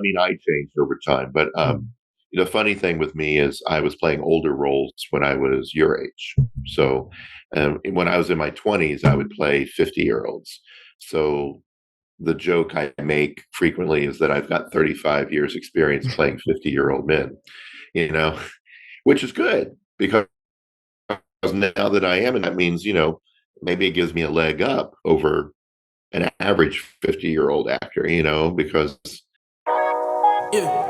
mean, I changed over time, but the funny thing with me is I was playing older roles when I was your age. So when I was in my 20s, I would play 50-year-olds. So the joke I make frequently is that I've got 35 years experience playing 50-year-old men, you know, which is good because now that I am, and that means, maybe it gives me a leg up over an average 50-year-old actor, because Yeah.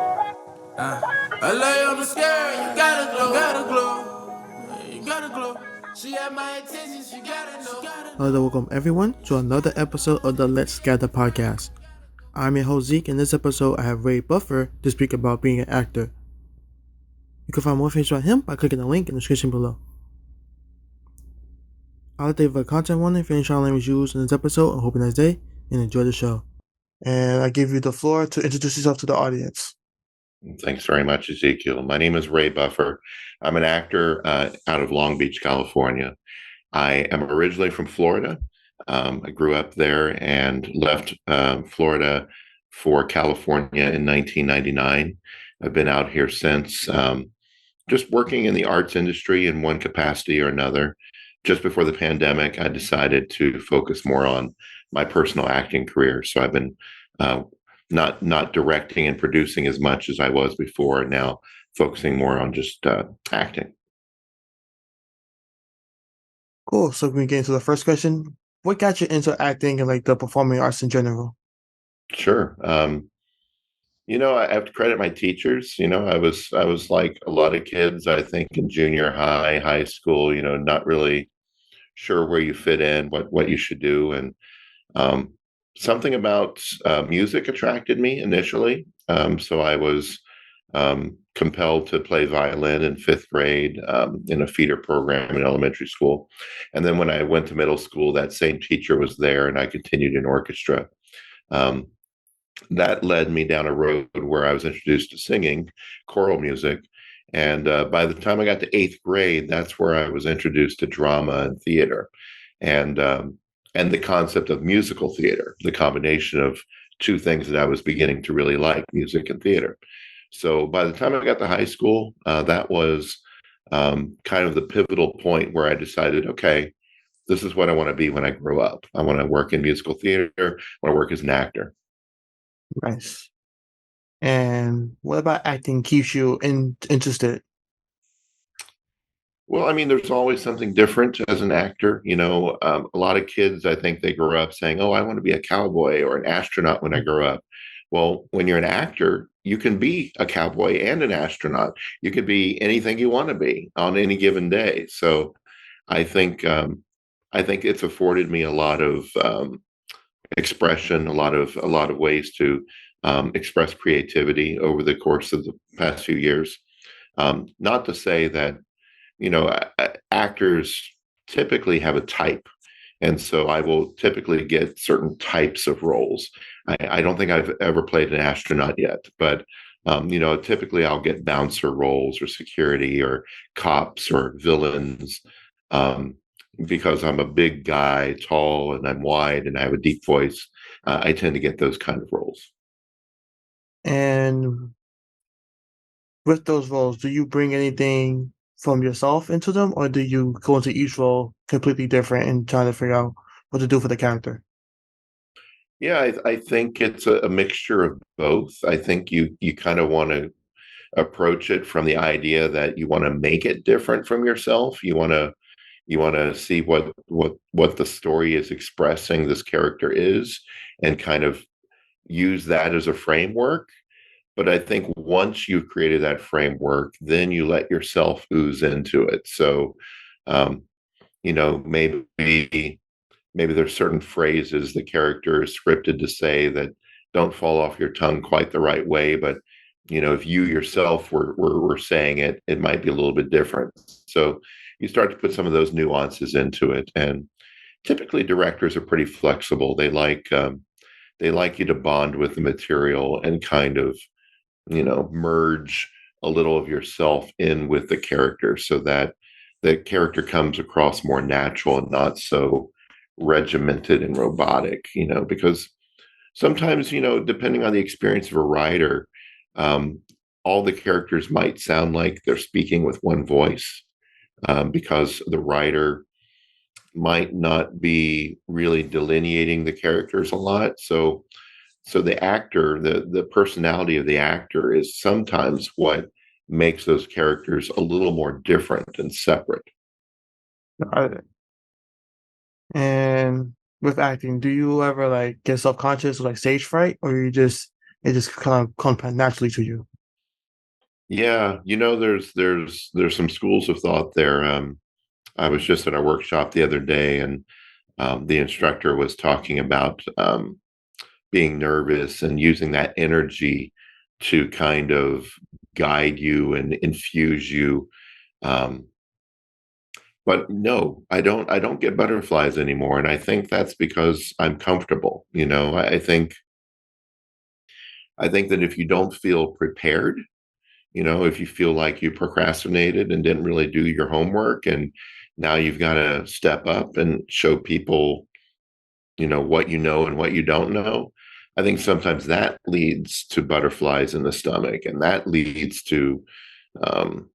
I lay on the scale, you gotta glow, you gotta glow. She had my attention, she gotta know. Hello, welcome everyone to another episode of the Let's Gather podcast. I'm your host Zeke. In this episode, I have Ray Buffer to speak about being an actor. You can find more information about him by clicking the link in the description below. I'll let you have a content warning for any child language used in this episode. I hope you have a nice day and enjoy the show. And I give you the floor to introduce yourself to the audience. Thanks very much, Ezekiel. My name is Ray Buffer. I'm an actor out of Long Beach, California. I am originally from Florida. I grew up there and left Florida for California in 1999. I've been out here since, just working in the arts industry in one capacity or another. Just before the pandemic, I decided to focus more on my personal acting career. So I've been not directing and producing as much as I was before, and now focusing more on just acting. Cool. So we can get into the first question. What got you into acting and like the performing arts in general? Sure. I have to credit my teachers. I was like a lot of kids, I think, in junior high, high school, not really sure where you fit in, what you should do. And something about music attracted me initially. So I was compelled to play violin in fifth grade in a feeder program in elementary school. And then when I went to middle school, that same teacher was there and I continued in orchestra. Um, that led me down a road where I was introduced to singing, choral music. And by the time I got to eighth grade, that's where I was introduced to drama and theater, and the concept of musical theater, the combination of two things that I was beginning to really like, music and theater. So by the time I got to high school, that was kind of the pivotal point where I decided, okay, this is what I want to be when I grow up. I want to work in musical theater. I want to work as an actor. Nice. And what about acting keeps you interested? Well, I mean, there's always something different as an actor. A lot of kids, I think they grow up saying, "Oh, I want to be a cowboy or an astronaut when I grow up." Well, when you're an actor, you can be a cowboy and an astronaut. You could be anything you want to be on any given day. So, I think it's afforded me a lot of expression, a lot of ways to express creativity over the course of the past few years. Not to say that actors typically have a type. And so I will typically get certain types of roles. I don't think I've ever played an astronaut yet, but typically I'll get bouncer roles or security or cops or villains, because I'm a big guy, tall, and I'm wide, and I have a deep voice. I tend to get those kind of roles. And with those roles, do you bring anything from yourself into them, or do you go into each role completely different and try to figure out what to do for the character? Yeah, I think it's a mixture of both. I think you kind of want to approach it from the idea that you want to make it different from yourself. You want to see what the story is expressing this character is, and kind of use that as a framework. But I think once you've created that framework, then you let yourself ooze into it. So, um, maybe there's certain phrases the character is scripted to say that don't fall off your tongue quite the right way. But if you yourself were saying it, it might be a little bit different. So you start to put some of those nuances into it. And typically, directors are pretty flexible. They like you to bond with the material and kind of merge a little of yourself in with the character so that the character comes across more natural and not so regimented and robotic, because sometimes, depending on the experience of a writer, um, all the characters might sound like they're speaking with one voice, because the writer might not be really delineating the characters a lot. So the actor, the personality of the actor is sometimes what makes those characters a little more different and separate. Got it. And with acting, do you ever like get self-conscious or like stage fright, or you just it just kind of comes naturally to you? Yeah, there's some schools of thought there. I was just at a workshop the other day, and the instructor was talking about being nervous and using that energy to kind of guide you and infuse you. Um, but no, I don't get butterflies anymore, and I think that's because I'm comfortable. I think that if you don't feel prepared, if you feel like you procrastinated and didn't really do your homework, and now you've got to step up and show people, what you know and what you don't know. I think sometimes that leads to butterflies in the stomach, and that leads to um,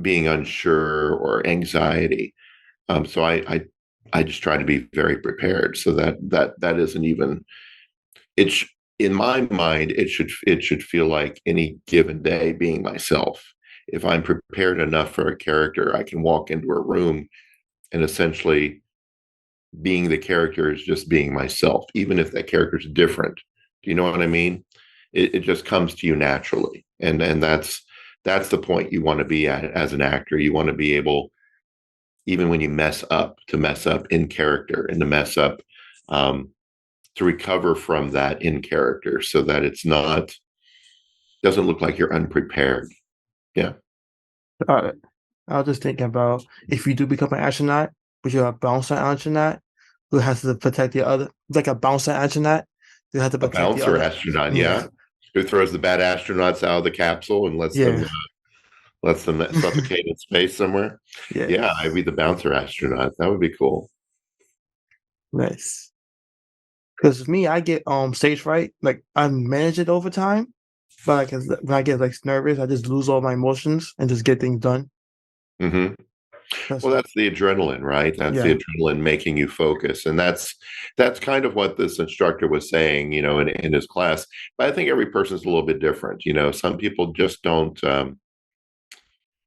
being unsure or anxiety. So I just try to be very prepared, so that isn't even it. In my mind, it should feel like any given day being myself. If I'm prepared enough for a character, I can walk into a room and essentially being the character is just being myself, even if that character is different. Do you know what I mean? It just comes to you naturally, and that's the point you want to be at as an actor. You want to be able, even when you mess up, to mess up in character and to mess up, um, to recover from that in character, so that it's not doesn't look like you're unprepared. Yeah. Got it. I was just thinking about if you do become an astronaut, but you're a bouncer astronaut who has to protect the other, like a bouncer astronaut who has to A protect the bouncer other. astronaut, Yeah, yeah, who throws the bad astronauts out of the capsule and yeah, lets them suffocate in space somewhere. yeah. Yeah, I'd be the bouncer astronaut. That would be cool. Nice. Because me, I get stage fright. Like I manage it over time, but like when I get like nervous, I just lose all my emotions and just get things done. Hmm. That's Well, that's the adrenaline, right? That's the yeah. adrenaline making you focus, and that's kind of what this instructor was saying, in his class. But I think every person's a little bit different. Some people just don't.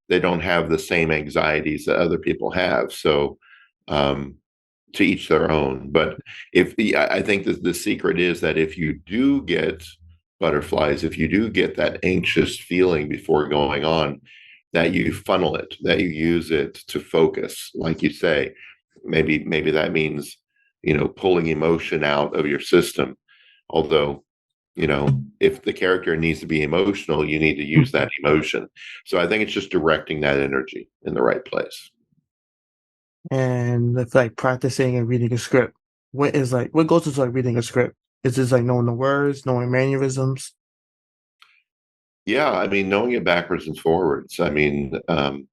They don't have the same anxieties that other people have. So, um, to each their own. But I think that the secret is that if you do get butterflies, if you do get that anxious feeling before going on, that you funnel it, that you use it to focus, like you say. Maybe that means, pulling emotion out of your system. Although, if the character needs to be emotional, you need to use that emotion. So I think it's just directing that energy in the right place. And it's like practicing and reading a script. What goes into like reading a script? Is this like knowing the words, knowing mannerisms? Yeah, I mean, knowing it backwards and forwards. I mean, I'm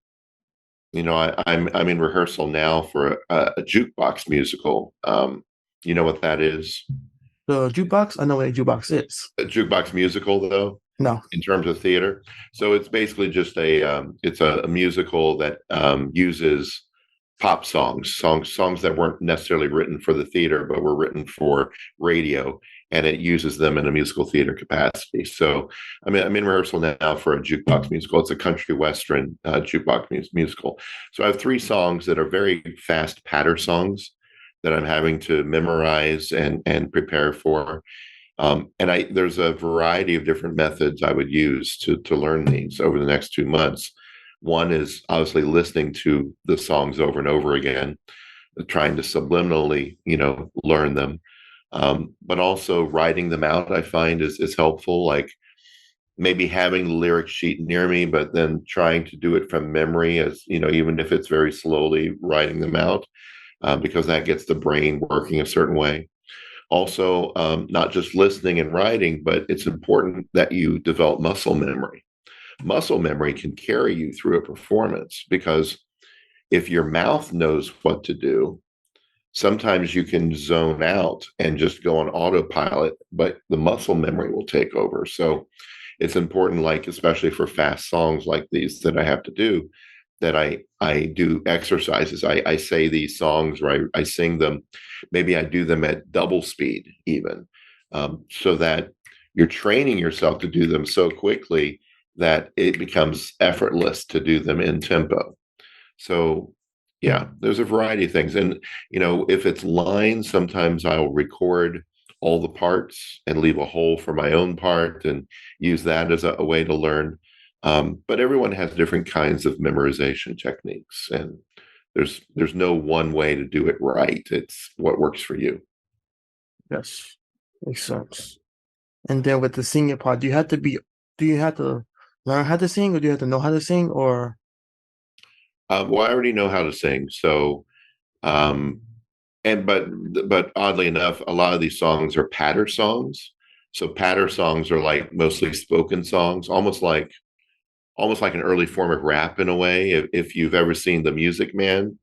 in rehearsal now for a jukebox musical. You know what that is? The jukebox? I know what a jukebox is. A jukebox musical, though, No. in terms of theater. So it's basically just it's a musical that uses pop songs that weren't necessarily written for the theater, but were written for radio, and it uses them in a musical theater capacity. So, I mean, I'm in rehearsal now for a jukebox musical. It's a country western jukebox musical. So I have three songs that are very fast patter songs that I'm having to memorize and prepare for. And there's a variety of different methods I would use to learn these over the next 2 months. One is obviously listening to the songs over and over again, trying to subliminally, learn them. But also writing them out, I find is helpful. Like maybe having the lyric sheet near me, but then trying to do it from memory, as even if it's very slowly writing them out, because that gets the brain working a certain way. Also, not just listening and writing, but it's important that you develop muscle memory. Muscle memory can carry you through a performance, because if your mouth knows what to do, sometimes you can zone out and just go on autopilot, but the muscle memory will take over. So it's important, like especially for fast songs like these that I have to do, that I do exercises. I say these songs, or I sing them. Maybe I do them at double speed even, so that you're training yourself to do them so quickly that it becomes effortless to do them in tempo. So yeah, Mhm. there's a variety of things. And if it's lines, sometimes I'll record all the parts and leave a hole for my own part and use that as a way to learn. But everyone has different kinds of memorization techniques, and there's no one way to do it right. It's what works for you. Yes, makes sense. And then with the singing part, do you have to learn how to sing, or do you have to know how to sing, or? Well, I already know how to sing, so um, and but oddly enough, a lot of these songs are patter songs. So patter songs are like mostly spoken songs, almost like an early form of rap in a way. If you've ever seen The Music Man,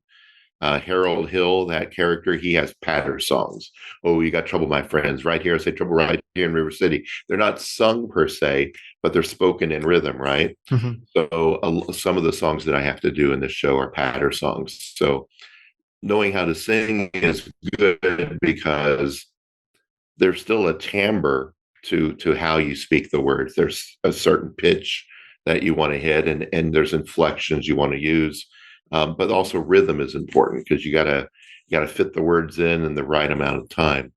Harold Hill, that character, he has patter songs. Oh, you got trouble, my friends. Right here, I say trouble right here in River City. They're not sung per se, but they're spoken in rhythm, right? Mhm. So some of the songs that I have to do in this show are patter songs. So knowing how to sing is good because there's still a timbre to how you speak the words. There's a certain pitch that you want to hit, and there's inflections you want to use, but also rhythm is important because you gotta fit the words in the right amount of time.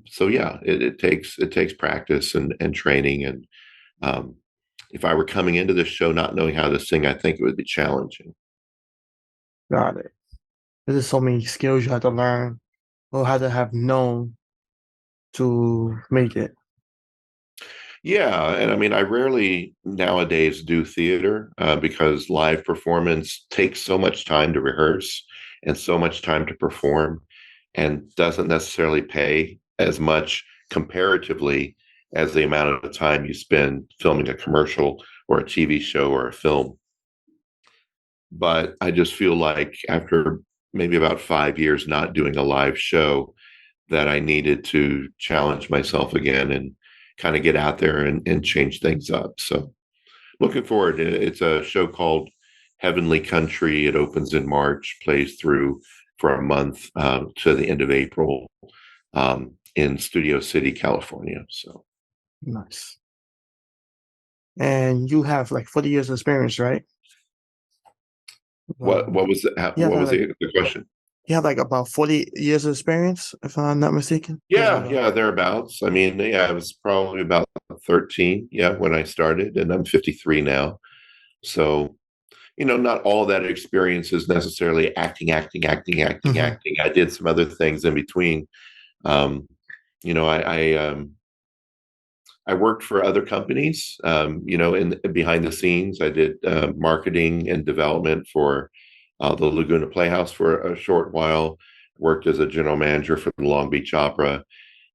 So yeah, it takes practice and training. And um, if I were coming into this show not knowing how to sing, I think it would be challenging. Got it. There's just so many skills you have to learn or have to have known to make it. Yeah, and I mean, I rarely nowadays do theater because live performance takes so much time to rehearse and so much time to perform, and doesn't necessarily pay as much comparatively as the amount of time you spend filming a commercial or a TV show or a film. But I just feel like after maybe about 5 years not doing a live show, that I needed to challenge myself again and kind of get out there and change things up. So looking forward. It's a show called Heavenly Country. It opens in March, plays through for a month to the end of April in Studio City, California. So Nice. And you have like 40 years experience, right? what was the, You have what was like the question? you have like about 40 years of experience, if I'm not mistaken. You have like Yeah, yeah, thereabouts. I mean, yeah, I was probably about 13, yeah, when I started, and I'm 53 now. So not all that experience is necessarily acting, acting, acting, acting, Mhm. acting. I did some other things in between. Um, I worked for other companies. In behind the scenes, I did marketing and development for the Laguna Playhouse for a short while. Worked as a general manager for the Long Beach Opera,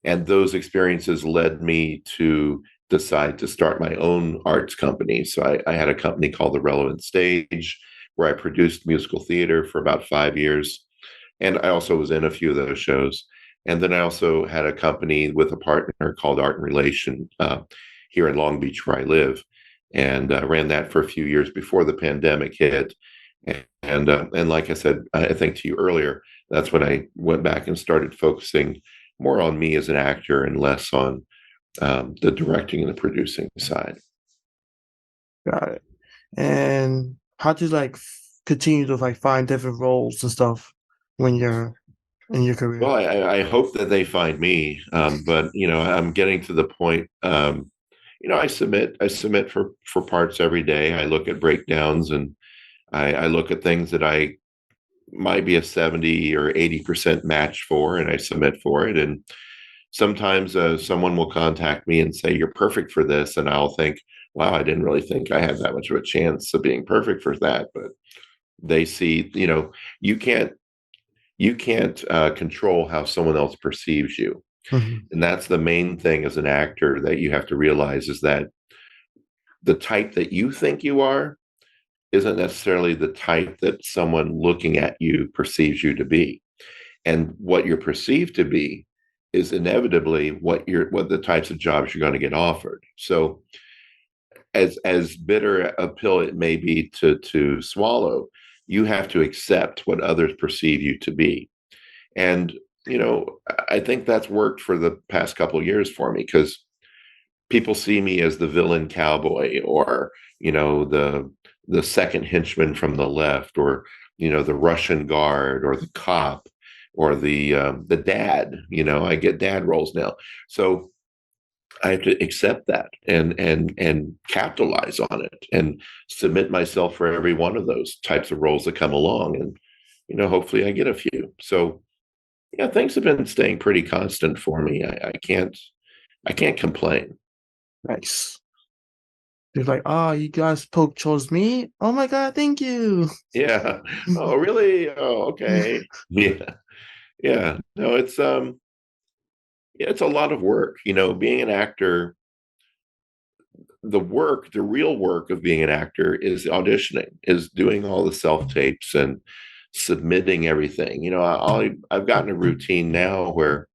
and those experiences led me to decide to start my own arts company. So I had a company called The Relevant Stage, where I produced musical theater for about 5 years. And I also was in a few of those shows. And then I also had a company with a partner called Art and Relation here in Long Beach, where I live, and ran that for a few years before the pandemic hit. And like I said, I think to you earlier, that's when I went back and started focusing more on me as an actor and less on the directing and the producing side. Got it. And how do you like continue to like find different roles and stuff when you're in your Well, career? I hope that they find me, but I'm getting to the point. I submit for parts every day. I look at breakdowns, and I look at things that I might be a 70 or 80% match for, and I submit for it. And sometimes someone will contact me and say, "You're perfect for this," and I'll think, "Wow, I didn't really think I had that much of a chance of being perfect for that." But they see, you can't control how someone else perceives you. Mhm. And that's the main thing as an actor that you have to realize, is that the type that you think you are isn't necessarily the type that someone looking at you perceives you to be. and what you're perceived to be is inevitably what the types of jobs you're going to get offered. So as bitter a pill it may be to swallow, you have to accept what others perceive you to be. And I think that's worked for the past couple of years for me, because people see me as the villain cowboy, or the second henchman from the left, or the Russian guard, or the cop, or the dad. I get dad roles now, so I have to accept that and capitalize on it and submit myself for every one of those types of roles that come along, and hopefully I get a few. So yeah, things have been staying pretty constant for me. I can't complain. Nice. They're like, oh, you guys chose me? Oh my God, thank you. Yeah. Oh, really? Oh, okay. Yeah. Yeah. No, yeah, it's a lot of work. Being an actor, the real work of being an actor is auditioning, is doing all the self tapes and submitting everything. I've gotten a routine now where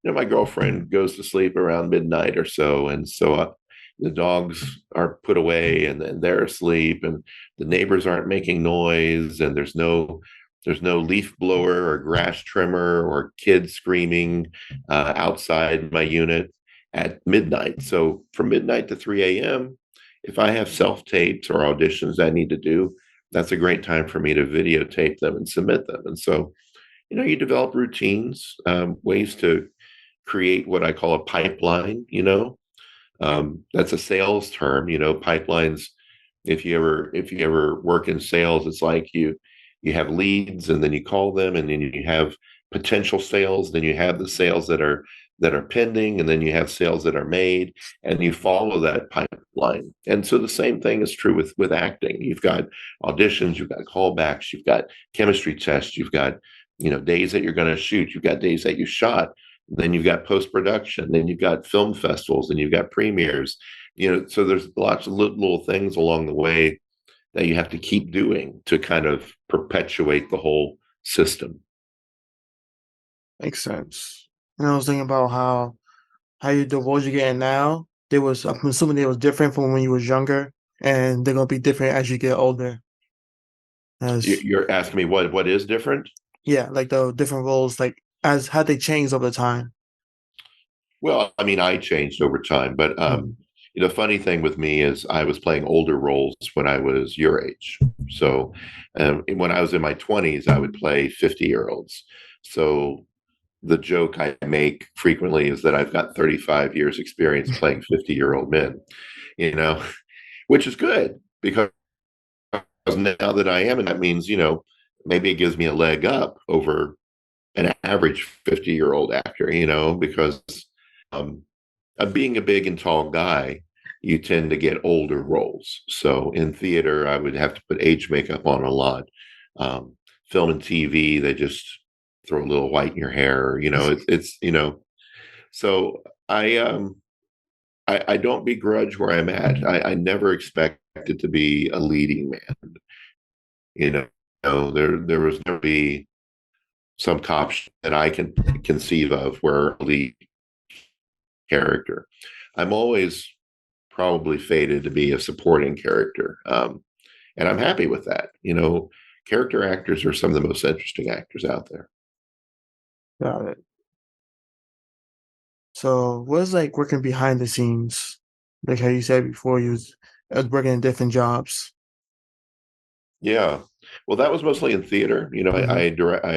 my girlfriend goes to sleep around midnight or so, and so the dogs are put away, and they're asleep, and the neighbors aren't making noise, and there's no leaf blower or grass trimmer or kids screaming outside my unit at midnight. So from midnight to 3 a.m., if I have self tapes or auditions I need to do, that's a great time for me to videotape them and submit them. And so, you develop routines, ways to create what I call a pipeline. That's a sales term. Pipelines. If you ever work in sales, it's like you have leads, and then you call them, and then you have potential sales. Then you have the sales that are pending, and then you have sales that are made, and you follow that pipeline. And so the same thing is true with acting. You've got auditions, you've got callbacks, you've got chemistry tests, you've got days that you're going to shoot, you've got days that you shot, then you've got post-production, then you've got film festivals, and you've got premieres. So there's lots of little things along the way that you have to keep doing to kind of perpetuate the whole system. Makes sense. And I was thinking about how the roles you're getting now, I'm assuming they was different from when you was younger, and they're gonna be different as you get older. As You're asking me what is different? yeah, like the different roles, like as how they changed over time. Well, I mean, I changed over time, but Mhm. the funny thing with me is I was playing older roles when I was your age. So when I was in my 20s, I would play 50-year-olds. So the joke I make frequently is that I've got 35 years experience playing 50-year-old men, you know, which is good, because now that I am, and that means, maybe it gives me a leg up over an average 50-year-old actor, because um, being a big and tall guy, you tend to get older roles. So in theater, I would have to put age makeup on a lot. Film and TV, they just throw a little white in your hair. It's. So I don't begrudge where I'm at. I never expected to be a leading man. You know, there was never be some cop that I can conceive of where a lead character. I'm always probably fated to be a supporting character. And I'm happy with that. Character actors are some of the most interesting actors out there. Got it. So what's like working behind the scenes? Like how you said before, you was working in different jobs. Yeah. Well, that was mostly in theater. Hmm. I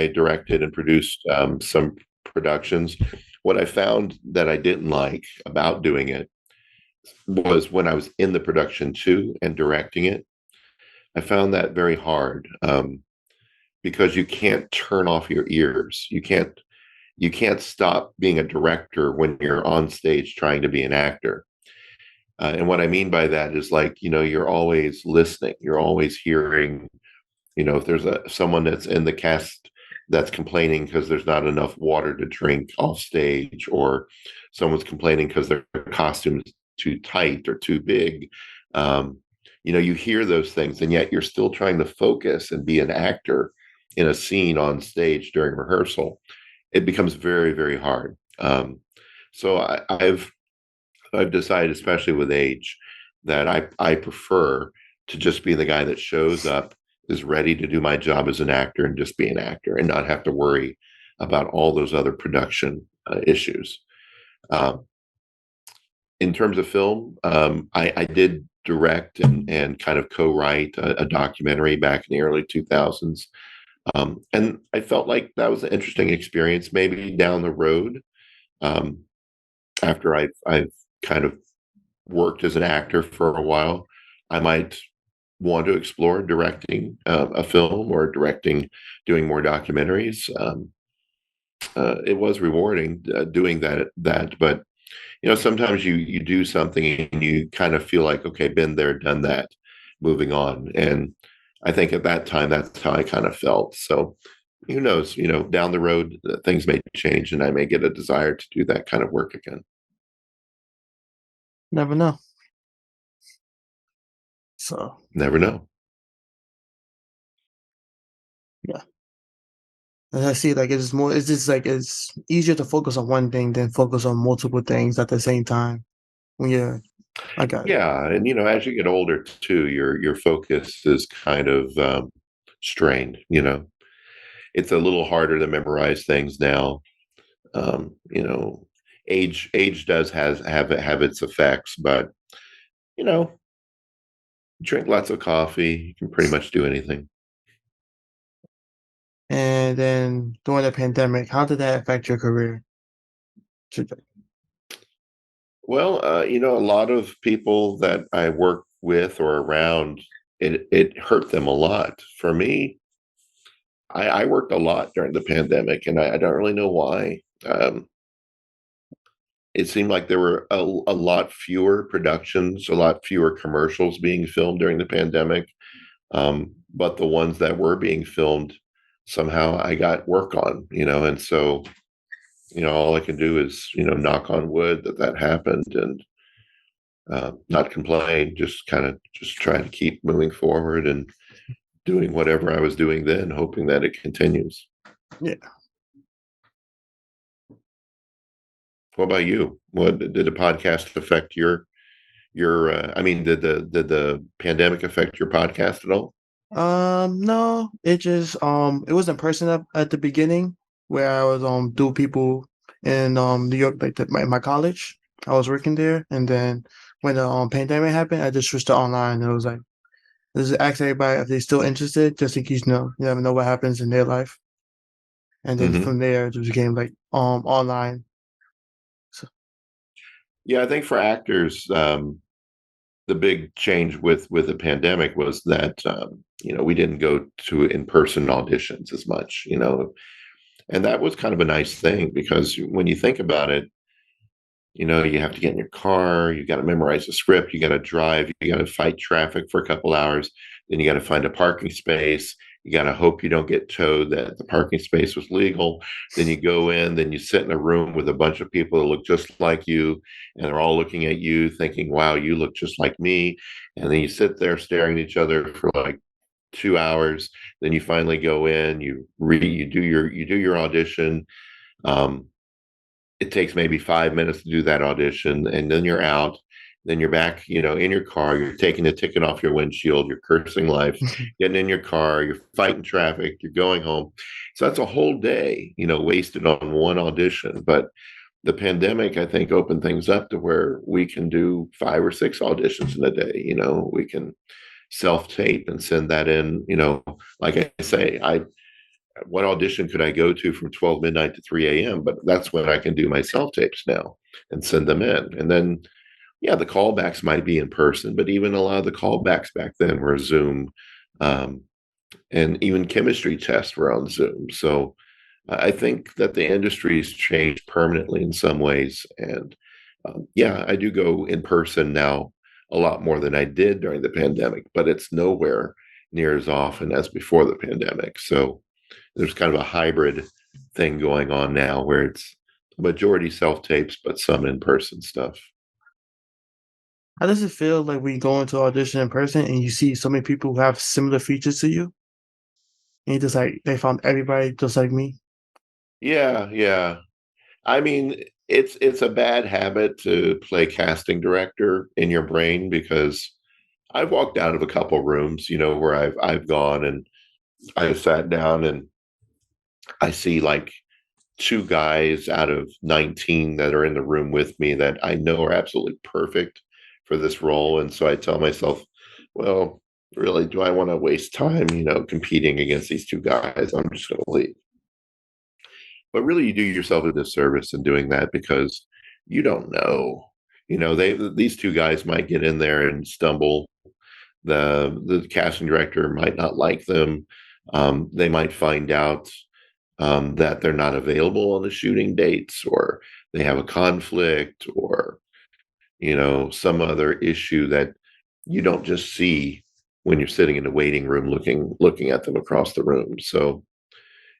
directed and produced some productions. What I found that I didn't like about doing it was when I was in the production too and directing it. I found that very hard, because you can't turn off your ears. You can't stop being a director when you're on stage trying to be an actor. And what I mean by that is, like, you're always listening. You're always hearing, if there's someone that's in the cast that's complaining because there's not enough water to drink off stage, or someone's complaining because their costume is too tight or too big. You hear those things, and yet you're still trying to focus and be an actor in a scene on stage during rehearsal, it becomes very, very hard. So I've decided, especially with age, that I prefer to just be the guy that shows up, is ready to do my job as an actor, and just be an actor, and not have to worry about all those other production issues. Um, in terms of film, I did direct and kind of co-write a documentary back in the early 2000s. And I felt like that was an interesting experience. Maybe down the road, um, after I've kind of worked as an actor for a while, I might want to explore directing a film, or doing more documentaries. It was rewarding doing that, but sometimes you do something and you kind of feel like, okay, been there, done that, moving on. And I think at that time, that's how I kind of felt. So who knows, down the road, things may change and I may get a desire to do that kind of work again. Never know. So Never know. yeah. And I see, like, it's more. It's just like it's easier to focus on one thing than focus on multiple things at the same time. When you're, I got it. Yeah, and as you get older too, your focus is kind of strained. It's a little harder to memorize things now. Um, you know, age does have its effects, but you know, drink lots of coffee, you can pretty much do anything. And then during the pandemic, how did that affect your career? Well, a lot of people that I work with or around, it hurt them a lot. For me, I worked a lot during the pandemic, and I don't really know why. It seemed like there were a lot fewer productions, a lot fewer commercials being filmed during the pandemic. But the ones that were being filmed, somehow I got work on, and so, all I can do is, knock on wood that happened, and not complain, just kind of just try to keep moving forward and doing whatever I was doing then, hoping that it continues. Yeah. What about you? What did the podcast affect I mean, did the pandemic affect your podcast at all? No, it was in person at the beginning where I was do people in New York, like my college. I was working there, and then when the pandemic happened, I just switched to online. And it was like, just ask everybody if they're still interested, just in case you never know what happens in their life. And then Hmm. from there, it just became like online. So, Yeah, I think for actors, the big change with the pandemic was that we didn't go to in-person auditions as much, and that was kind of a nice thing, because when you think about it, you have to get in your car, you got to memorize the script, you got to drive, you got to fight traffic for a couple hours, then you got to find a parking space, you got to hope you don't get towed, that the parking space was legal. Then you go in, then you sit in a room with a bunch of people that look just like you, and they're all looking at you thinking, wow, you look just like me. And then you sit there staring at each other for like 2 hours. Then you finally go in, you do your audition. um, it takes maybe 5 minutes to do that audition, and then you're out. Then you're back, in your car, you're taking the ticket off your windshield, you're cursing life, getting in your car, you're fighting traffic, you're going home. So that's a whole day, wasted on one audition. But the pandemic, I think, opened things up to where we can do 5 or 6 auditions in a day. We can self-tape and send that in. Like I say, I what audition could I go to from 12 midnight to 3 a.m.? But that's when I can do my self tapes now and send them in. And then, yeah, the callbacks might be in person, but even a lot of the callbacks back then were Zoom. Um, and even chemistry tests were on Zoom. So I think that the industry's changed permanently in some ways. And yeah, I do go in person now a lot more than I did during the pandemic, but it's nowhere near as often as before the pandemic. So there's kind of a hybrid thing going on now, where it's majority self tapes, but some in person stuff. how does it feel like when you go into audition in person and you see so many people who have similar features to you? and just like they found everybody just like me. Yeah, yeah. I mean, it's a bad habit to play casting director in your brain because I've walked out of a couple rooms, where I've gone and I've sat down and I see like two guys out of 19 that are in the room with me that I know are absolutely perfect for this role. And so I tell myself, well, really, do I want to waste time, competing against these two guys? I'm just going to leave. But really, you do yourself a disservice in doing that because you don't know. These two guys might get in there and stumble. The casting director might not like them. They might find out that they're not available on the shooting dates, or they have a conflict, or some other issue that you don't just see when you're sitting in the waiting room looking at them across the room. So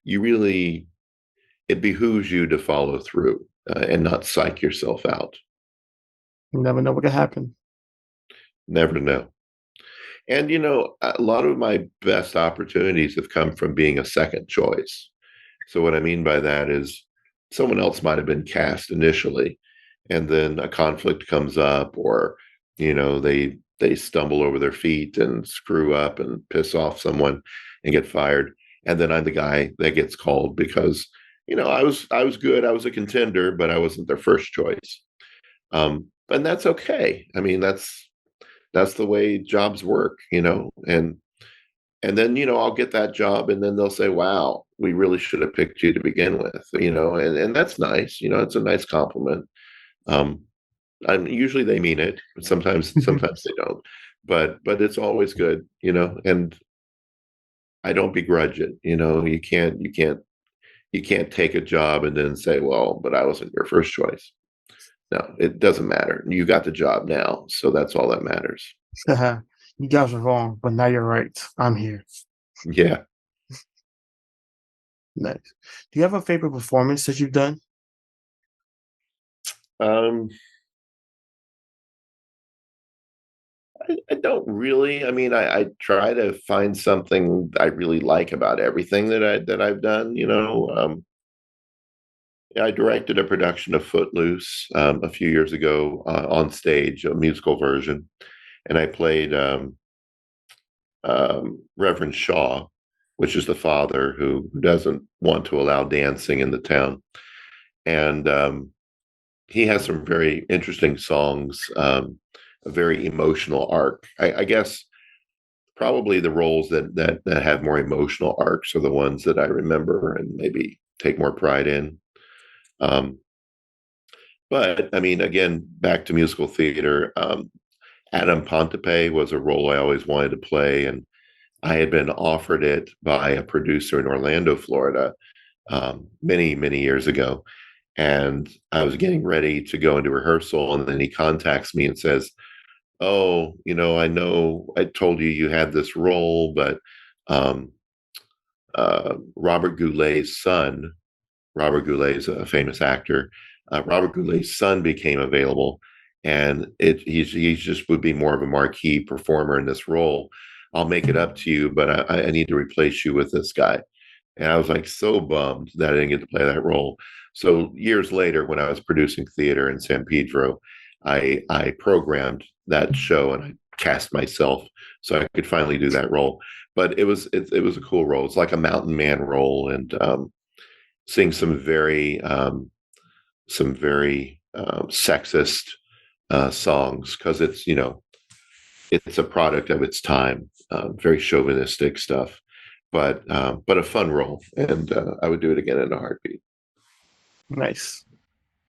you really it behooves you to follow through and not psych yourself out. You never know what could happen. Never know. And a lot of my best opportunities have come from being a second choice. So what I mean by that is someone else might have been cast initially, and then a conflict comes up, or they stumble over their feet and screw up and piss off someone and get fired. And then I'm the guy that gets called because I was good. I was a contender, but I wasn't their first choice. And that's okay. I mean, that's the way jobs work, and then I'll get that job, and then they'll say, wow, we really should have picked you to begin with, and that's nice. It's a nice compliment. um and usually they mean it, but sometimes they don't, but it's always good, and I don't begrudge it. You can't take a job and then say, well, but I wasn't your first choice. No, it doesn't matter. You got the job now, so that's all that matters. You guys are wrong, but now you're right. I'm here. Yeah. Nice. Do you have a favorite performance that you've done? um I don't really. I mean, I try to find something I really like about everything that I've done. I directed a production of Footloose a few years ago on stage, a musical version, and I played Reverend Shaw, which is the father who doesn't want to allow dancing in the town, and he has some very interesting songs, a very emotional arc. I guess probably the roles that have more emotional arcs are the ones that I remember and maybe take more pride in. Um, but I mean, again, back to musical theater. Adam Pontepe was a role I always wanted to play, and I had been offered it by a producer in Orlando, Florida, many many years ago, and I was getting ready to go into rehearsal, and then he contacts me and says, oh, I know I told you you had this role, but um, Robert Goulet's son, Robert Goulet is a famous actor. Robert Goulet's son became available, and he just would be more of a marquee performer in this role. I'll make it up to you, but I need to replace you with this guy. And I was like so bummed that I didn't get to play that role. So years later, when I was producing theater in San Pedro, I programmed that show and I cast myself so I could finally do that role. But it was a cool role. It's like a mountain man role, and sing some very sexist songs because it's a product of its time, very chauvinistic stuff, but a fun role, and I would do it again in a heartbeat. Nice.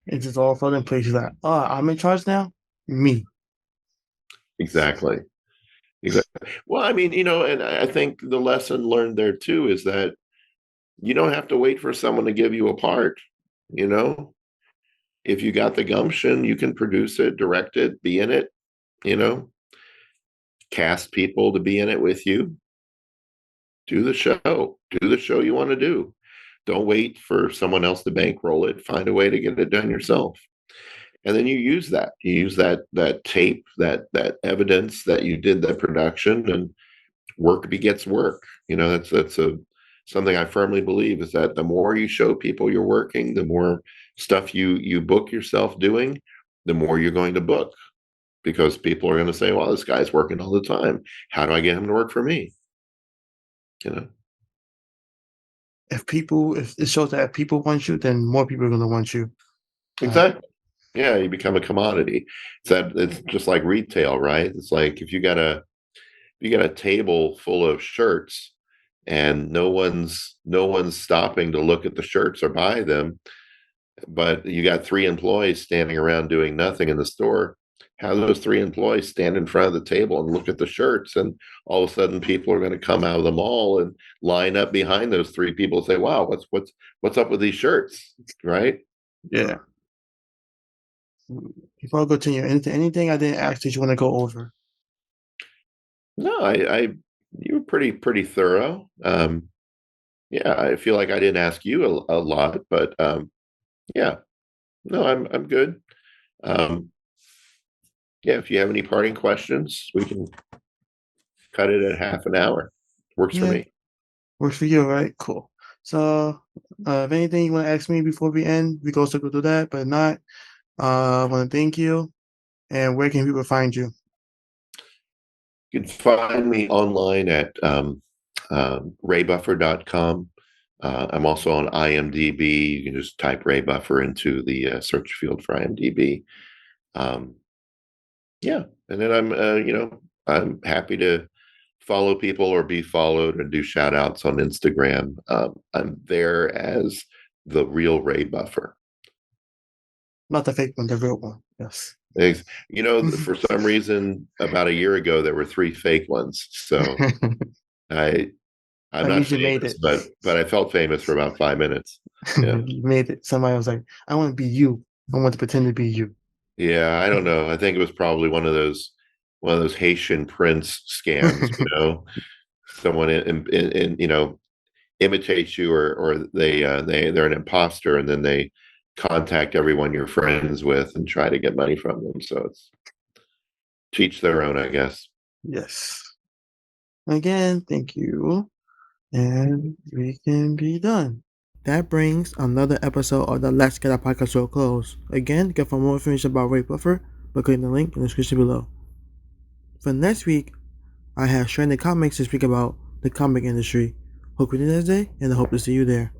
It's just all fun and places that, oh, I'm in charge now? Me. Exactly. Exactly. Well, I mean, and I think the lesson learned there too is that you don't have to wait for someone to give you a part. You know, if you got the gumption, you can produce it, direct it, be in it, you know, cast people to be in it with you. Do the show. Do the show you want to do. Don't wait for someone else to bankroll it. Find a way to get it done yourself. And then you use that. You use that tape, that evidence that you did that production, and work begets work. That's something I firmly believe is that the more you show people you're working, the more stuff you book yourself doing, the more you're going to book because people are going to say, "Well, this guy's working all the time. How do I get him to work for me?" You know. If it shows that if people want you, then more people are gonna want you. Exactly. Yeah, you become a commodity. It's just like retail, right? It's like if you got a table full of shirts and no one's stopping to look at the shirts or buy them, but you got three employees standing around doing nothing in the store. How do those three employees stand in front of the table and look at the shirts, and all of a sudden people are going to come out of the mall and line up behind those three people and say, "Wow, what's up with these shirts?" Right? Yeah. Before I continue, anything I didn't ask that you want to go over? No, I you were pretty thorough. Yeah, I feel like I didn't ask you a lot, but yeah, no, I'm good. Um, yeah, if you have any parting questions, we can cut it at half an hour. Works for Yeah, me. works for you, right? Cool. So, if anything you want to ask me before we end, we go circle through that. But if not, I want to thank you. And where can people find you? You can find me online at raybuffer.com. I'm also on IMDb. You can just type Ray Buffer into the search field for IMDb. Um, yeah, and then I'm happy to follow people or be followed and do shout outs on Instagram. I'm there as the real Ray Buffer. Not the fake one, the real one. Yes. For some reason, about a year ago, there were three fake ones. So I I'm That not means you made famous, it. but I felt famous for about 5 minutes. Yeah. You made it. Somebody was like, I want to be you. I want to pretend to be you. Yeah, I don't know. I think it was probably one of those Haitian prince scams, someone imitates you or they're an imposter and then they contact everyone you're friends with and try to get money from them. So it's teach their own, I guess. Yes. Again, thank you. And we can be done. That brings another episode of the Let's Get a Podcast to a close. Again, get for more information about Ray Buffer by clicking the link in the description below. For next week, I have Stranded Comics to speak about the comic industry. Hope you enjoy this day, and I hope to see you there.